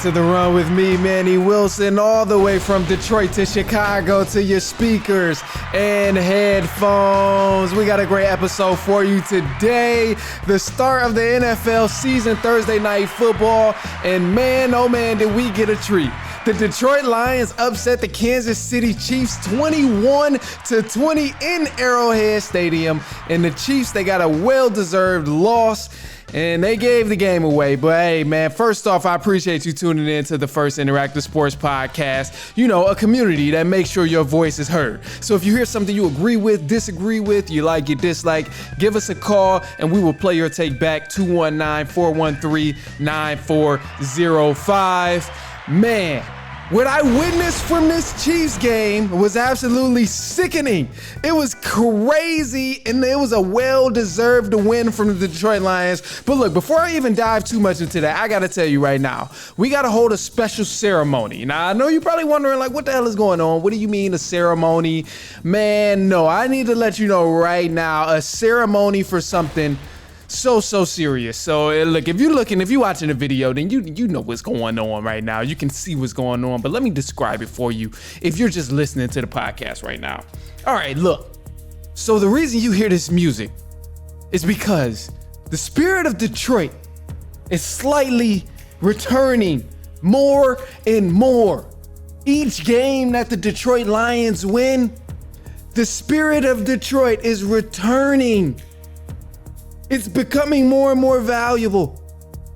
To the run with me, Manny Wilson, all the way from Detroit to Chicago to your speakers and headphones. We got a great episode for you today. The start of the NFL season, Thursday night football, and man, oh man, did we get a treat. The Detroit Lions upset the Kansas City Chiefs 21-20 in Arrowhead Stadium, and the Chiefs, they got a well-deserved loss. And they gave the game away. But hey, man, first off, I appreciate you tuning in to the First Interactive Sports Podcast. You know, a community that makes sure your voice is heard. So if you hear something you agree with, disagree with, you like, you dislike, give us a call and we will play your take back. 219-413-9405. Man, what I witnessed from this Chiefs game was absolutely sickening. It was crazy, and it was a well-deserved win from the Detroit Lions. But look, before I even dive too much into that, I got to tell you right now, we got to hold a special ceremony. Now, I know you're probably wondering, like, what the hell is going on? What do you mean a ceremony? Man, no, I need to let you know right now, a ceremony for something so serious. So look, if you're watching the video, then you know what's going on right now. You can see what's going on, but let me describe it for you if you're just listening to the podcast right now. All right, look. So the reason you hear this music is because the spirit of Detroit is slightly returning more and more. Each game that the Detroit Lions win, the spirit of Detroit is returning. It's becoming more and more valuable.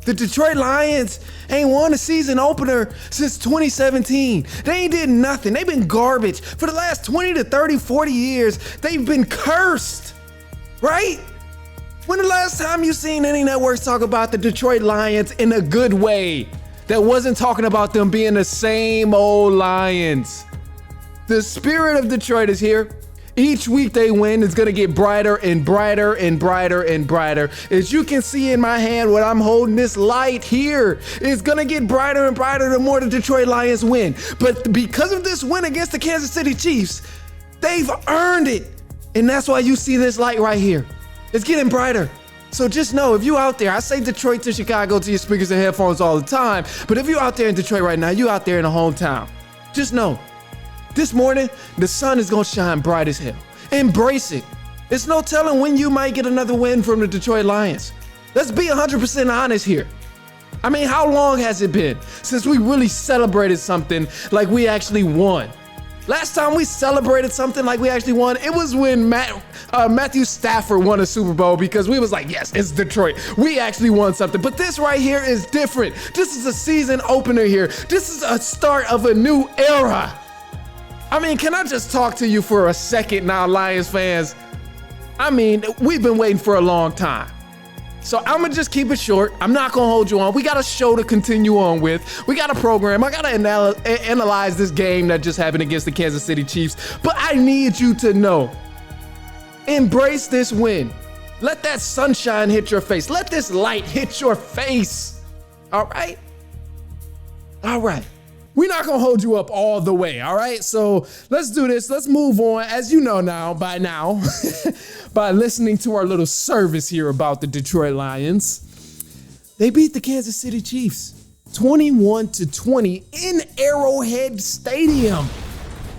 The Detroit Lions ain't won a season opener since 2017. They ain't did nothing. They've been garbage. For the last 20 to 30, 40 years, they've been cursed, right? When the last time you seen any networks talk about the Detroit Lions in a good way that wasn't talking about them being the same old Lions? The spirit of Detroit is here. Each week they win, it's gonna get brighter and brighter and brighter and brighter. As you can see in my hand, what I'm holding, this light here, is gonna get brighter and brighter the more the Detroit Lions win. But because of this win against the Kansas City Chiefs, they've earned it. And that's why you see this light right here. It's getting brighter. So just know, if you out there, I say Detroit to Chicago to your speakers and headphones all the time, but if you're out there in Detroit right now, you out there in the hometown, just know, this morning, the sun is going to shine bright as hell. Embrace it. It's no telling when you might get another win from the Detroit Lions. Let's be 100% honest here. I mean, how long has it been since we really celebrated something like we actually won? Last time we celebrated something like we actually won, it was when Matthew Stafford won a Super Bowl, because we was like, yes, it's Detroit. We actually won something. But this right here is different. This is a season opener here. This is a start of a new era. I mean, can I just talk to you for a second now, Lions fans? I mean, we've been waiting for a long time. So I'm gonna just keep it short. I'm not gonna hold you on. We got a show to continue on with. We got a program. I gotta analyze this game that just happened against the Kansas City Chiefs. But I need you to know, embrace this win. Let that sunshine hit your face. Let this light hit your face. All right? All right. We're not going to hold you up all the way, all right? So let's do this. Let's move on. As you know by now, by listening to our little service here about the Detroit Lions, they beat the Kansas City Chiefs 21-20 in Arrowhead Stadium.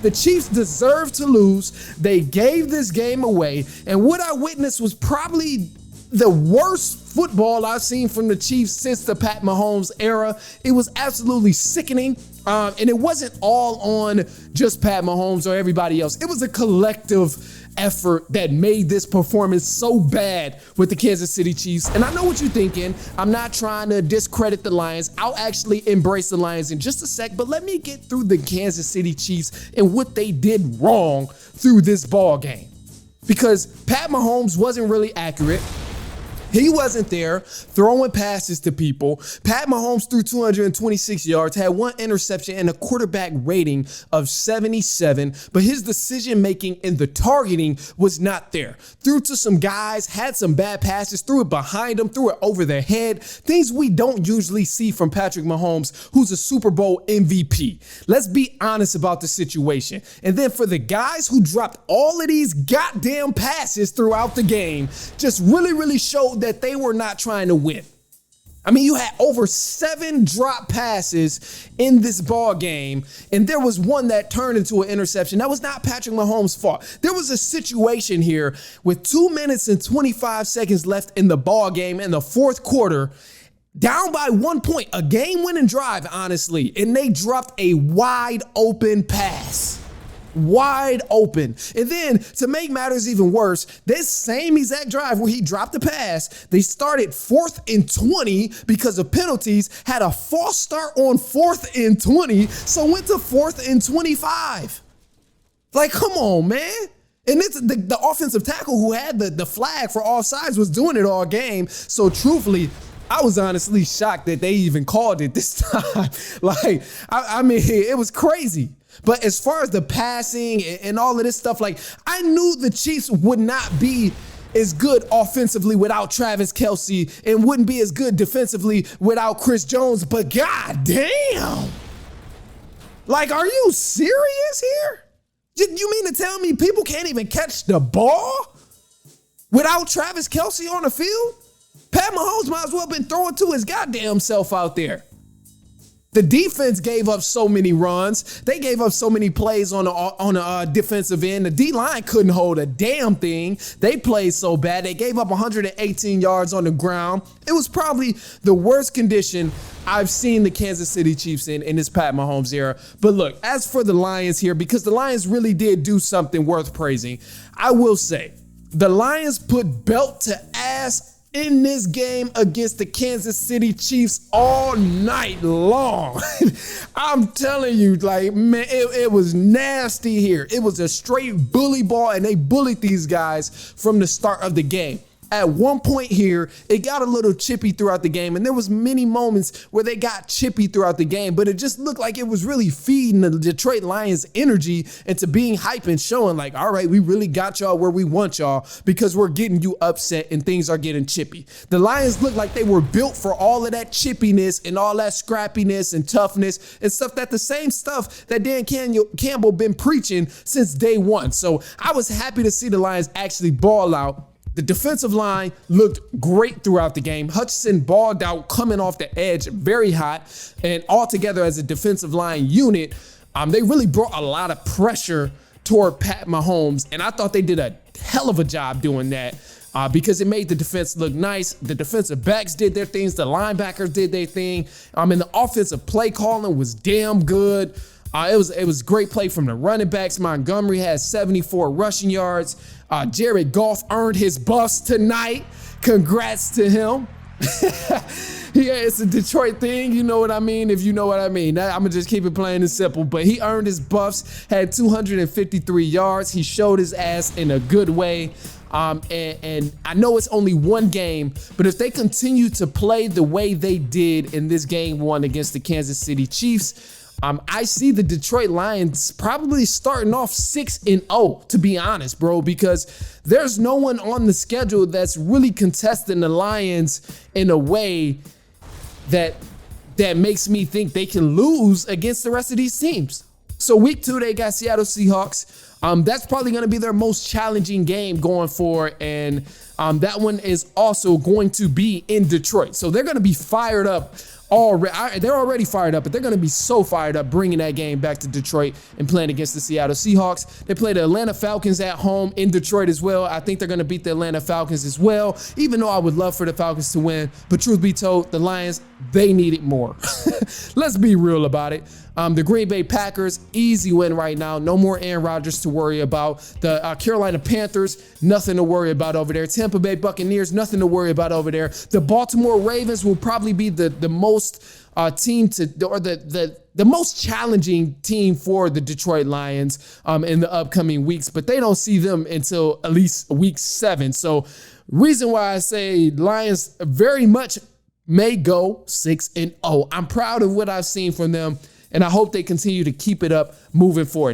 The Chiefs deserved to lose. They gave this game away. And what I witnessed was probably the worst football I've seen from the Chiefs since the Pat Mahomes era. It was absolutely sickening. And it wasn't all on just Pat Mahomes or everybody else. It was a collective effort that made this performance so bad with the Kansas City Chiefs. And I know what you're thinking. I'm not trying to discredit the Lions. I'll actually embrace the Lions in just a sec, but let me get through the Kansas City Chiefs and what they did wrong through this ball game. Because Pat Mahomes wasn't really accurate. He wasn't there throwing passes to people. Pat Mahomes threw 226 yards, had one interception, and a quarterback rating of 77. But his decision-making and the targeting was not there. Threw to some guys, had some bad passes, threw it behind them, threw it over their head. Things we don't usually see from Patrick Mahomes, who's a Super Bowl MVP. Let's be honest about the situation. And then for the guys who dropped all of these goddamn passes throughout the game, just really showed that they were not trying to win. I mean, you had over 7 drop passes in this ball game, and there was one that turned into an interception. That was not Patrick Mahomes' fault. There was a situation here with 2 minutes and 25 seconds left in the ball game in the fourth quarter, down by 1 point, a game-winning drive, honestly, and they dropped a wide open pass. Wide open. And then to make matters even worse, this same exact drive where he dropped the pass, they started 4th and 20 because of penalties, had a false start on 4th and 20, so went to 4th and 25. Like, come on, man. And it's the offensive tackle who had the flag for offsides was doing it all game. So truthfully, I was honestly shocked that they even called it this time. Like, I mean, it was crazy. But as far as the passing and all of this stuff, like, I knew the Chiefs would not be as good offensively without Travis Kelce and wouldn't be as good defensively without Chris Jones. But god damn, like, are you serious here? You mean to tell me people can't even catch the ball without Travis Kelce on the field? Pat Mahomes might as well have been throwing to his goddamn self out there. The defense gave up so many runs. They gave up so many plays on the defensive end. The D-line couldn't hold a damn thing. They played so bad. They gave up 118 yards on the ground. It was probably the worst condition I've seen the Kansas City Chiefs in this Pat Mahomes era. But look, as for the Lions here, because the Lions really did do something worth praising, I will say the Lions put belt to ass in this game against the Kansas City Chiefs all night long. I'm telling you, like, man, it was nasty here. It was a straight bully ball, and they bullied these guys from the start of the game. At one point here, it got a little chippy throughout the game, and there was many moments where they got chippy throughout the game, but it just looked like it was really feeding the Detroit Lions energy into being hype and showing like, all right, we really got y'all where we want y'all because we're getting you upset and things are getting chippy. The Lions looked like they were built for all of that chippiness and all that scrappiness and toughness and stuff, that the same stuff that Dan Campbell been preaching since day one. So I was happy to see the Lions actually ball out. The defensive line looked great throughout the game. Hutchinson balled out, coming off the edge, very hot. And altogether as a defensive line unit, they really brought a lot of pressure toward Pat Mahomes. And I thought they did a hell of a job doing that because it made the defense look nice. The defensive backs did their things. The linebackers did their thing. And the offensive play calling was damn good. It was great play from the running backs. Montgomery had 74 rushing yards. Jared Goff earned his buffs tonight. Congrats to him. Yeah, it's a Detroit thing. You know what I mean? If you know what I mean. I'm going to just keep it plain and simple. But he earned his buffs, had 253 yards. He showed his ass in a good way. And I know it's only one game, but if they continue to play the way they did in this game one against the Kansas City Chiefs, I see the Detroit Lions probably starting off 6-0, to be honest, bro, because there's no one on the schedule that's really contesting the Lions in a way that makes me think they can lose against the rest of these teams. So week 2, they got Seattle Seahawks. That's probably going to be their most challenging game going forward, and that one is also going to be in Detroit. So they're going to be fired up. They're already fired up, but they're going to be so fired up bringing that game back to Detroit and playing against the Seattle Seahawks. They play the Atlanta Falcons at home in Detroit as well. I think they're going to beat the Atlanta Falcons as well, even though I would love for the Falcons to win. But truth be told, the Lions, they need it more. Let's be real about it. The Green Bay Packers, easy win right now. No more Aaron Rodgers to worry about. The Carolina Panthers, nothing to worry about over there. Tampa Bay Buccaneers, nothing to worry about over there. The Baltimore Ravens will probably be the most the most challenging team for the Detroit Lions in the upcoming weeks, but they don't see them until at least week 7. So reason why I say Lions very much may go 6-0. I'm proud of what I've seen from them, and I hope they continue to keep it up moving forward.